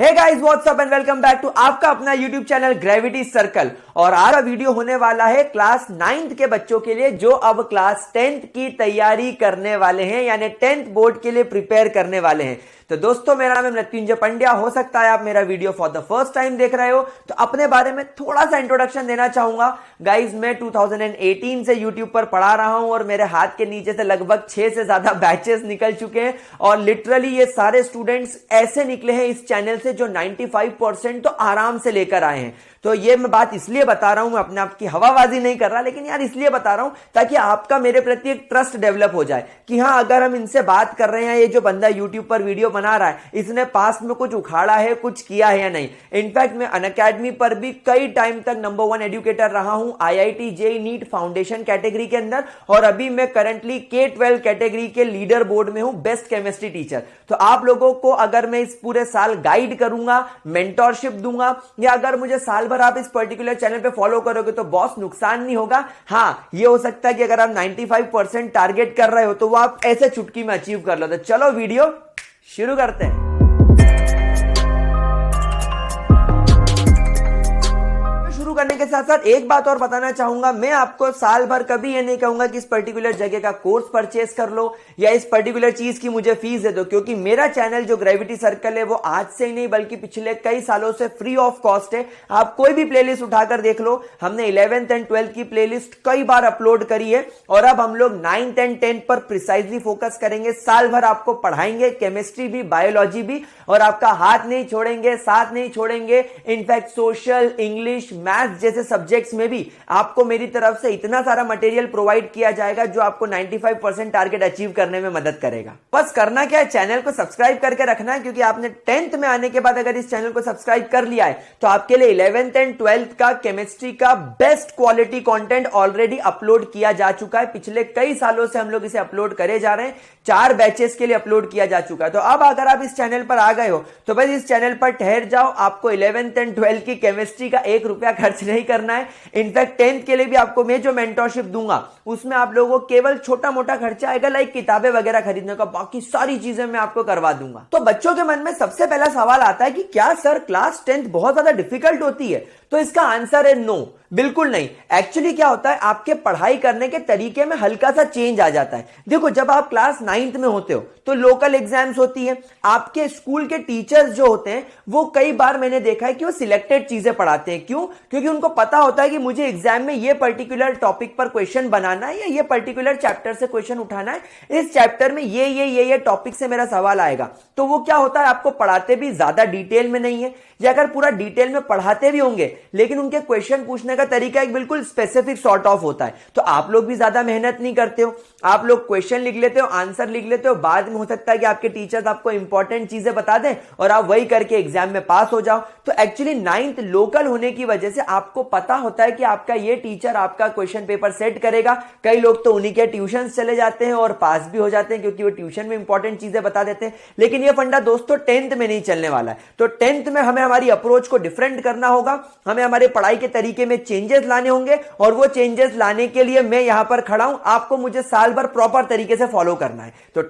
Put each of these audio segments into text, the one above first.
Hey guys what's up and welcome back to आपका अपना YouTube channel gravity circle. और आज का वीडियो होने वाला है क्लास 9th के बच्चों के लिए जो अब क्लास 10th की तैयारी करने वाले हैं, यानी 10th बोर्ड के लिए प्रिपेयर करने वाले हैं। तो दोस्तों मेरा नाम है मृत्युंजय पंड्या। हो सकता है आप मेरा video for the first time देख रहे हो, तो अपने बारे में थोड़ा सा इंट्रोडक्शन देना चाहूंगा। गाइज मैं 2018 से यूट्यूब पर पढ़ा रहा हूं और मेरे हाथ के नीचे से लगभग 6 से ज्यादा बैचेस निकल चुके हैं और लिटरली ये सारे स्टूडेंट्स ऐसे निकले हैं इस चैनल से जो 95% तो आराम से लेकर आए हैं। तो ये मैं बात इसलिए बता रहा हूं, मैं अपने आप की हवाबाजी नहीं कर रहा, लेकिन यार इसलिए बता रहा हूं ताकि आपका मेरे प्रति एक ट्रस्ट डेवलप हो जाए कि हाँ, अगर हम इनसे बात कर रहे हैं, ये जो बंदा यूट्यूब पर वीडियो बना रहा है, इसने पास्ट में कुछ उखाड़ा है, कुछ किया है या नहीं। इनफैक्ट मैं अनअकैडमी पर भी कई टाइम तक नंबर 1 एजुकेटर रहा हूं, IIT JEE NEET foundation category के अंदर, और अभी मैं करंटली K-12 कैटेगरी के लीडर बोर्ड में हूं, बेस्ट केमिस्ट्री टीचर। तो आप लोगों को अगर मैं इस पूरे साल गाइड करूंगा, मेंटोरशिप दूंगा, या अगर मुझे साल भर आप इस पर्टिकुलर चैनल पे फॉलो करोगे तो बॉस नुकसान नहीं होगा। हाँ, ये हो सकता है कि अगर आप 95% टारगेट कर रहे हो तो वो आप ऐसे चुटकी में अचीव कर लो। तो चलो वीडियो शुरू करते हैं। शुरू करने के साथ साथ एक बात और बताना चाहूंगा, मैं आपको साल भर कभी ये नहीं कहूंगा कि इस पर्टिकुलर जगह का कोर्स परचेस कर लो या इस पर्टिकुलर चीज की मुझे फीस दे दो, क्योंकि मेरा चैनल जो ग्रेविटी सर्कल है वो आज से ही नहीं बल्कि पिछले कई सालों से फ्री ऑफ कॉस्ट है। आप कोई भी प्लेलिस्ट उठाकर देख लो, हमने 11th एंड 12th की प्लेलिस्ट कई बार अपलोड करी है और अब हम लोग 9th एंड 10th पर प्रिसाइजली फोकस करेंगे। साल भर आपको पढ़ाएंगे, केमिस्ट्री भी, बायोलॉजी भी, और आपका हाथ नहीं छोड़ेंगे, साथ नहीं छोड़ेंगे। इनफैक्ट सोशल, इंग्लिश, मैथ्स जैसे सब्जेक्ट्स में भी आपको मेरी तरफ से इतना सारा मटेरियल प्रोवाइड किया जाएगा जो आपको 95% टारगेट अचीव करने में मदद करेगा। बस करना क्या है, चैनल को सब्सक्राइब करके रखना है, क्योंकि आपने 10th में आने के बाद अगर इस चैनल को सब्सक्राइब कर लिया है तो आपके लिए 11th एंड 12th का केमिस्ट्री का best quality content already upload किया जा चुका है। पिछले कई सालों से हम लोग इसे अपलोड करे जा रहे हैं, 4 बैचेस के लिए अपलोड किया जा चुका है। तो अब अगर आप इस चैनल पर आ गए हो तो बस इस चैनल पर ठहर जाओ, आपको 11th एंड 12th की केमिस्ट्री का 1 रुपया खर्च नहीं करना है। इनफैक्ट 10th के लिए भी आपको मैं जो मेंटरशिप दूंगा उसमें आप लोगों को केवल छोटा मोटा खर्चा आएगा, लाइक किताबें वगैरह खरीदने का, बाकी सारी चीजें मैं आपको करवा दूंगा। तो बच्चों के मन में सबसे पहला सवाल आता है कि क्या सर क्लास 10th बहुत ज्यादा डिफिकल्ट होती है? तो इसका आंसर है नो, बिल्कुल नहीं। एक्चुअली क्या होता है, आपके पढ़ाई करने के तरीके में हल्का सा चेंज आ जाता है। देखो, जब आप क्लास 9th में होते हो तो लोकल एग्जाम्स होती है। आपके स्कूल के टीचर्स जो होते हैं वो कई बार मैंने देखा है कि वो सिलेक्टेड चीजें पढ़ाते हैं। क्यों? क्योंकि उनको पता होता है कि मुझे एग्जाम में ये पर्टिकुलर टॉपिक पर क्वेश्चन बनाना है या ये पर्टिकुलर चैप्टर से क्वेश्चन उठाना है, इस चैप्टर में ये टॉपिक से मेरा सवाल आएगा। तो वो क्या होता है, आपको पढ़ाते भी ज्यादा डिटेल में नहीं है, या अगर पूरा डिटेल में पढ़ाते भी होंगे लेकिन उनके क्वेश्चन पूछने का तरीका एक बिल्कुल स्पेसिफिक सॉर्ट ऑफ होता है। तो आप लोग भी ज्यादा मेहनत नहीं करते हो, आप लोग क्वेश्चन लिख लेते हो, आंसर लिख लेते हो, बाद में हो सकता है कि आपके टीचर्स आपको इंपॉर्टेंट चीजें बता दें और आप वही करके एग्जाम में पास हो जाओ। तो एक्चुअली 9th लोकल होने की वजह से आपको पता होता है कि आपका ये टीचर आपका क्वेश्चन पेपर सेट करेगा। कई लोग तो उन्हीं के ट्यूशन चले जाते हैं और पास भी हो जाते हैं क्योंकि वो ट्यूशन में इंपॉर्टेंट चीजें बता देते हैं। लेकिन ये फंडा दोस्तों 10th में नहीं चलने वाला है। तो 10th में हमें हमारी अप्रोच को डिफरेंट करना होगा, हमें हमारे पढ़ाई के तरीके में चेंजेस लाने होंगे, और वो चेंजेस लाने के लिए मैं यहां पर खड़ा हूं। आपको मुझे साल भर प्रॉपर तरीके से फॉलो करना है। तो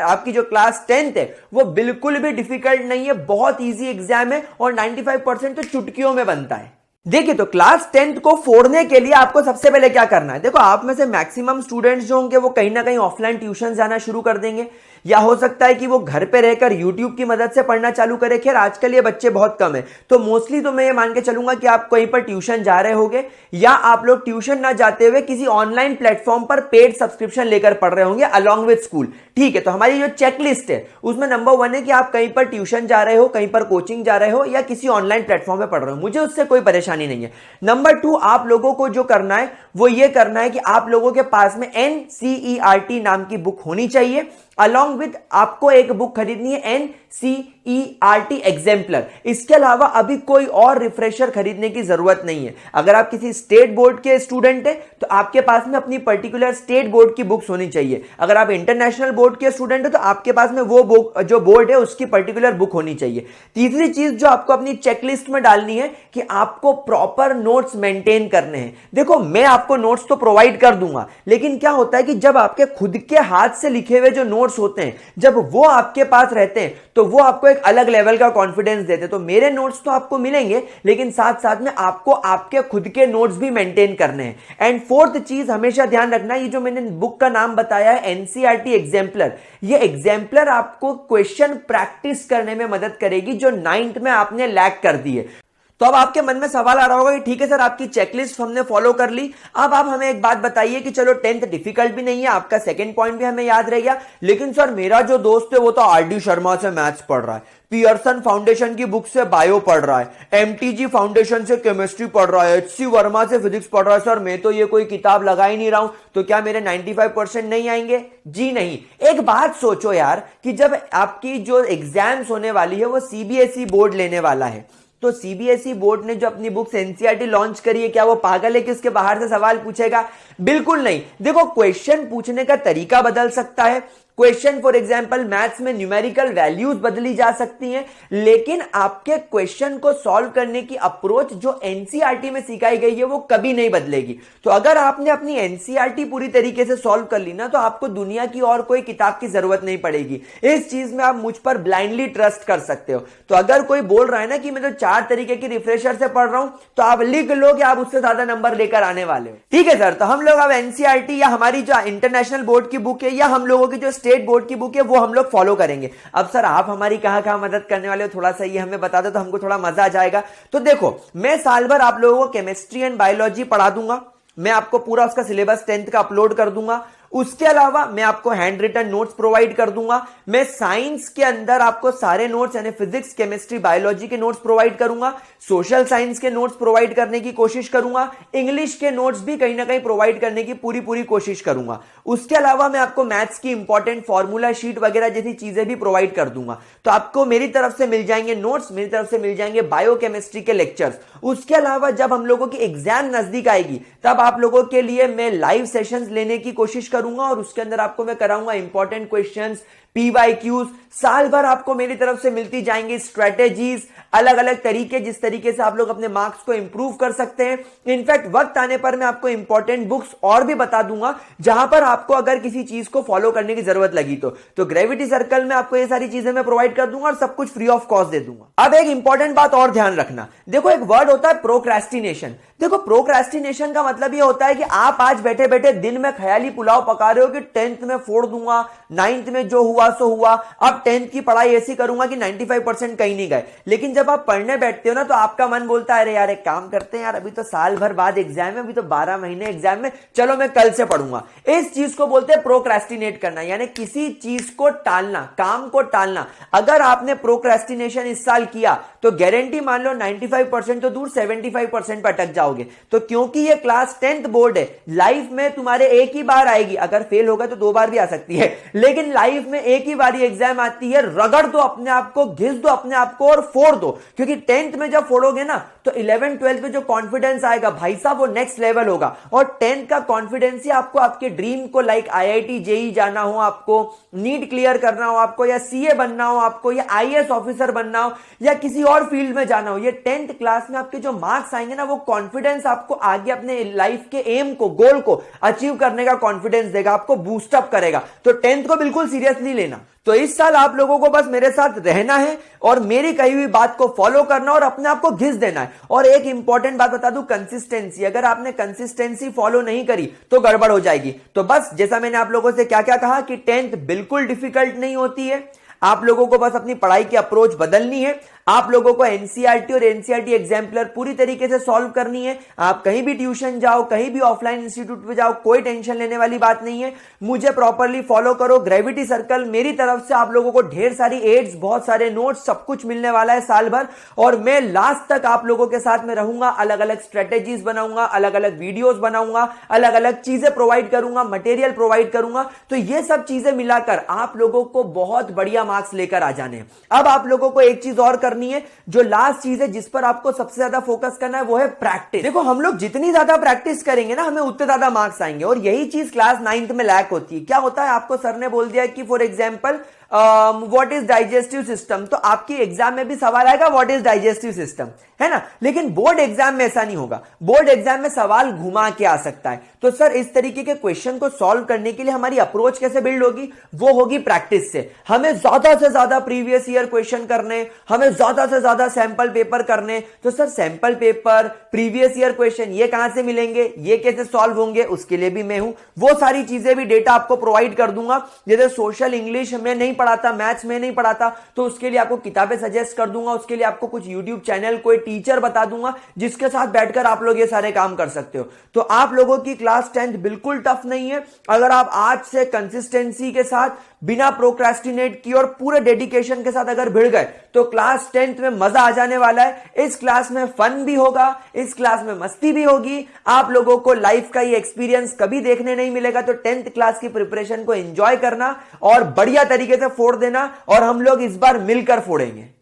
आपकी जो क्लास 10th है वो बिल्कुल भी डिफिकल्ट नहीं है, बहुत इजी एग्जाम है और 95% तो चुटकियों में बनता है। देखिए, तो क्लास 10th को फोड़ने के लिए आपको सबसे पहले क्या करना है, देखो आप में से मैक्सिमम स्टूडेंट्स जो होंगे वो कहीं ना कहीं ऑफलाइन ट्यूशन जाना शुरू कर देंगे, या हो सकता है कि वो घर पे रहकर यूट्यूब की मदद से पढ़ना चालू करें। खैर आजकल ये बच्चे बहुत कम है, तो मोस्टली तो मैं ये मान के चलूंगा कि आप कहीं पर ट्यूशन जा रहे होंगे, या आप लोग ट्यूशन ना जाते हुए किसी ऑनलाइन प्लेटफॉर्म पर पेड सब्सक्रिप्शन लेकर पढ़ रहे होंगे अलॉन्ग विद स्कूल। ठीक है, तो हमारी जो चेकलिस्ट है उसमें नंबर 1 है कि आप कहीं पर ट्यूशन जा रहे हो, कहीं पर कोचिंग जा रहे हो, या किसी ऑनलाइन प्लेटफॉर्म पे पढ़ रहे हो, मुझे उससे कोई परेशानी नहीं है। नंबर 2, आप लोगों को जो करना है वो ये करना है कि आप लोगों के पास में NCERT नाम की बुक होनी चाहिए। अलॉन्ग विद आपको एक बुक खरीदनी है NCERT एग्जाम्पलर। इसके अलावा अभी कोई और रिफ्रेशर खरीदने की जरूरत नहीं है। अगर आप किसी स्टेट बोर्ड के स्टूडेंट हैं तो आपके पास में अपनी पर्टिकुलर स्टेट बोर्ड की बुक्स होनी चाहिए। अगर आप इंटरनेशनल बोर्ड के स्टूडेंट हैं तो आपके पास में वो बुक जो बोर्ड है उसकी पर्टिकुलर बुक होनी चाहिए। तीसरी चीज जो आपको अपनी चेकलिस्ट में डालनी है कि आपको प्रॉपर नोट्स मेंटेन करने हैं। देखो, मैं आपको नोट्स तो प्रोवाइड कर दूंगा, लेकिन क्या होता है कि जब आपके खुद के हाथ से लिखे हुए जो नोट्स होते हैं, जब वो आपके पास रहते हैं तो वो आपको एक एक अलग लेवल का कॉन्फिडेंस देते। तो मेरे नोट्स तो आपको मिलेंगे, लेकिन साथ साथ में आपको आपके खुद के नोट्स भी मेंटेन करने हैं। एंड फोर्थ चीज हमेशा ध्यान रखना, ये जो मैंने बुक का नाम बताया है एनसीईआरटी एग्जाम्पलर, ये एग्जाम्पलर आपको क्वेश्चन प्रैक्टिस करने में मदद करेगी जो 9th में आपने लैग कर दी है। तो अब आपके मन में सवाल आ रहा होगा कि ठीक है सर, आपकी चेकलिस्ट हमने फॉलो कर ली, अब आप हमें एक बात बताइए कि चलो 10th डिफिकल्ट भी नहीं है, आपका सेकंड पॉइंट भी हमें याद रह गया, लेकिन सर मेरा जो दोस्त है वो तो आरडी शर्मा से मैथ्स पढ़ रहा है, पियर्सन फाउंडेशन की बुक से बायो पढ़ रहा है, एमटीजी फाउंडेशन से केमिस्ट्री पढ़ रहा है, एचसी वर्मा से फिजिक्स पढ़ रहा है, सर मैं तो ये कोई किताब लगा ही नहीं रहा हूं, तो क्या मेरे 95% नहीं आएंगे? जी नहीं। एक बात सोचो यार कि जब आपकी जो एग्जाम्स होने वाली है वो सीबीएसई बोर्ड लेने वाला है, तो सीबीएसई बोर्ड ने जो अपनी बुक्स एनसीईआरटी लॉन्च करी है, क्या वो पागल है कि उसके बाहर से सवाल पूछेगा? बिल्कुल नहीं। देखो, क्वेश्चन पूछने का तरीका बदल सकता है, क्वेश्चन फॉर एग्जांपल मैथ्स में न्यूमेरिकल वैल्यूज बदली जा सकती हैं, लेकिन आपके क्वेश्चन को सॉल्व करने की अप्रोच जो एनसीईआरटी में सिखाई गई है वो कभी नहीं बदलेगी। तो अगर आपने अपनी एनसीईआरटी पूरी तरीके से सॉल्व कर ली ना, तो आपको दुनिया की और कोई किताब की जरूरत नहीं पड़ेगी। इस चीज में आप मुझ पर ब्लाइंडली ट्रस्ट कर सकते हो। तो अगर कोई बोल रहा है ना कि मैं तो 4 तरीके की रिफ्रेशर से पढ़ रहा हूं, तो आप लिख लो कि आप उससे ज्यादा नंबर लेकर आने वाले हो। ठीक है सर, तो हम लोग अब एनसीईआरटी या हमारी जो इंटरनेशनल बोर्ड की बुक है या हम लोगों की जो स्टेट बोर्ड की बुक है वो हम लोग फॉलो करेंगे। अब सर आप हमारी कहां मदद करने वाले हो, थोड़ा सा ये हमें बता दो तो हमको थोड़ा मजा आ जाएगा। तो देखो, मैं साल भर आप लोगों को केमिस्ट्री एंड बायोलॉजी पढ़ा दूंगा, मैं आपको पूरा उसका सिलेबस 10th का अपलोड कर दूंगा। उसके अलावा मैं आपको हैंड रिटन नोट्स प्रोवाइड कर दूंगा। मैं साइंस के अंदर आपको सारे नोट्स यानी फिजिक्स, केमिस्ट्री, बायोलॉजी के नोट्स प्रोवाइड करूंगा, सोशल साइंस के नोट्स प्रोवाइड करने की कोशिश करूंगा, इंग्लिश के नोट्स भी कहीं ना कहीं प्रोवाइड करने की पूरी कोशिश करूंगा। उसके अलावा मैं आपको मैथ्स की इंपॉर्टेंट फॉर्मूला शीट वगैरह जैसी चीजें भी प्रोवाइड कर दूंगा। तो आपको मेरी तरफ से मिल जाएंगे नोट्स, मेरी तरफ से मिल जाएंगे बायोकेमिस्ट्री के लेक्चर्स। उसके अलावा जब हम लोगों की एग्जाम नजदीक आएगी, तब आप लोगों के लिए मैं लाइव सेशंस लेने की कोशिश करूंगा और उसके अंदर आपको मैं कराऊंगा इंपॉर्टेंट क्वेश्चंस, पीवाईक्यूज। साल भर आपको मेरी तरफ से मिलती जाएंगी स्ट्रेटेजीज, अलग अलग तरीके जिस तरीके से आप लोग अपने मार्क्स को इंप्रूव कर सकते हैं। इनफैक्ट वक्त आने पर मैं आपको इंपॉर्टेंट बुक्स और भी बता दूंगा जहां पर आपको अगर किसी चीज को फॉलो करने की जरूरत लगी तो ग्रेविटी सर्कल में आपको ये सारी चीजें मैं प्रोवाइड कर दूंगा और सब कुछ फ्री ऑफ कॉस्ट दे दूंगा। अब एक इंपॉर्टेंट बात और ध्यान रखना, देखो एक वर्ड होता है प्रोक्रेस्टिनेशन। देखो, प्रोक्रेस्टिनेशन का मतलब ये होता है कि आप आज बैठे बैठे दिन में ख्याली पुलाव पका रहे हो कि 10th में फोड़ दूंगा, 9th में जो हुआ सो हुआ, अब 10th की पढ़ाई ऐसी करूंगा कि 95% कहीं नहीं गए। लेकिन जब आप पढ़ने बैठते हो ना, तो आपका मन बोलता है अरे यार एक काम करते हैं यार, अभी तो साल भर बाद एग्जाम है, अभी तो 12 महीने एग्जाम में, चलो मैं कल से पढ़ूंगा। इस चीज को बोलते हैं प्रोक्रेस्टिनेट करना, यानी किसी चीज को टालना, काम को टालना। अगर आपने प्रोक्रेस्टिनेशन इस साल किया तो गारंटी मान लो 95% तो दूर 75% पर अटक जाओगे। तो क्योंकि ये क्लास 10th बोर्ड है, लाइफ में तुम्हारे एक ही बार आएगी, अगर फेल होगा तो 2 बार भी आ सकती है, लेकिन लाइफ में एक ही बार एग्जाम आती है। रगड़ दो अपने आप को, घिस दो अपने आप को और फोड़ दो, क्योंकि 10th में जब फोड़ोगे ना तो 11th 12th में जो कॉन्फिडेंस आएगा भाई साहब वो नेक्स्ट लेवल होगा। और 10th का कॉन्फिडेंस ही आपको आपके ड्रीम को, लाइक आईआईटी जेई जाना हो, आपको नीट क्लियर करना हो, आपको या सीए बनना हो, आपको या आईएएस ऑफिसर बनना हो, या किसी और फील्ड में जाना हो, ये 10th क्लास में आपके जो मार्क्स आएंगे ना, वो कॉन्फिडेंस आपको आगे अपने लाइफ के एम को, गोल को अचीव करने का कॉन्फिडेंस देगा, आपको बूस्ट अप करेगा। तो 10th को बिल्कुल सीरियसली लेना। तो इस साल आप लोगों को बस मेरे साथ रहना है और मेरी कही हुई बात को फॉलो करना और अपने आप को घिस देना है। और एक इंपॉर्टेंट बात बता दूं, कंसिस्टेंसी, अगर आपने कंसिस्टेंसी फॉलो नहीं करी तो गड़बड़ हो जाएगी। तो बस जैसा मैंने आप लोगों से क्या क्या कहा कि 10th बिल्कुल डिफिकल्ट नहीं होती है, आप लोगों को बस अपनी पढ़ाई की अप्रोच बदलनी है, आप लोगों को एनसीईआरटी और एनसीईआरटी एग्जाम्पलर पूरी तरीके से सॉल्व करनी है। आप कहीं भी ट्यूशन जाओ, कहीं भी ऑफलाइन इंस्टीट्यूट पे जाओ, कोई टेंशन लेने वाली बात नहीं है। मुझे प्रॉपरली फॉलो करो, ग्रेविटी सर्कल, मेरी तरफ से आप लोगों को ढेर सारी एड्स, बहुत सारे नोट्स, सब कुछ मिलने वाला है साल भर। और मैं लास्ट तक आप लोगों के साथ में रहूंगा, अलग अलग स्ट्रेटेजीज बनाऊंगा, अलग अलग वीडियोस बनाऊंगा, अलग अलग चीजें प्रोवाइड करूंगा, मटेरियल प्रोवाइड करूंगा। तो ये सब चीजें मिलाकर आप लोगों को बहुत बढ़िया मार्क्स लेकर आ जाने हैं। अब आप लोगों को एक चीज और करनी है, जो लास्ट चीज है जिस पर आपको सबसे ज्यादा फोकस करना है, वो है प्रैक्टिस। देखो, हम लोग जितनी ज्यादा प्रैक्टिस करेंगे ना, हमें उतने ज्यादा मार्क्स आएंगे। और यही चीज क्लास 9th में लैक होती है। क्या होता है, आपको सर ने बोल दिया कि for example what is digestive system, तो आपकी एग्जाम में भी सवाल आएगा व्हाट इज डाइजेस्टिव सिस्टम, है ना। लेकिन बोर्ड एग्जाम में ऐसा नहीं होगा, बोर्ड एग्जाम में सवाल घुमा के आ सकता है। तो सर इस तरीके के क्वेश्चन को सॉल्व करने के लिए हमारी अप्रोच कैसे बिल्ड होगी, वो होगी प्रैक्टिस से। हमें ज्यादा से ज्यादा प्रीवियस ईयर क्वेश्चन करने, हमें ज्यादा से ज्यादा सैंपल पेपर करने। तो sir sample paper, previous year question ये कहां से मिलेंगे, ये कैसे सॉल्व होंगे, उसके लिए भी मैं हूं। वो सारी चीजें भी डेटा आपको प्रोवाइड कर दूंगा। जैसे सोशल इंग्लिश में नहीं पढ़ाता, मैथ्स में नहीं पढ़ाता, तो उसके लिए आपको किताबें सजेस्ट कर दूंगा। उसके लिए आपको कुछ यूट्यूब चैनल, कोई टीचर बता दूंगा जिसके साथ बैठकर आप लोग ये सारे काम कर सकते हो। तो आप लोगों की क्लास 10th बिल्कुल टफ नहीं है। अगर आप आज से कंसिस्टेंसी के साथ, बिना प्रोक्रेस्टिनेट किए और पूरे डेडिकेशन के साथ अगर भिड़ गए, तो क्लास 10th में मजा आ जाने वाला है। इस क्लास में फन भी होगा, इस क्लास में मस्ती भी होगी। आप लोगों को लाइफ का ये एक्सपीरियंस कभी देखने नहीं मिलेगा। तो 10th क्लास की प्रिपरेशन को एंजॉय करना और बढ़िया तरीके से फोड़ देना, और हम लोग इस बार मिलकर फोड़ेंगे।